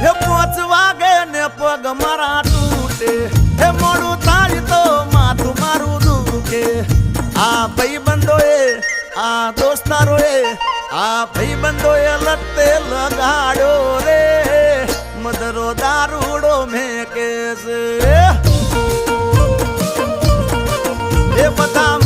હે 5 વાગે ને પગ મારા તૂટે, હે મોડું થાય તો માથું મારું દુખે. આ ભાઈબંધોએ, આ દોસ્તારોએ, આ ભાઈબંધોએ લતે લગાડ્યો રે, મદરો દારૂડો મેં કે છે એ બધા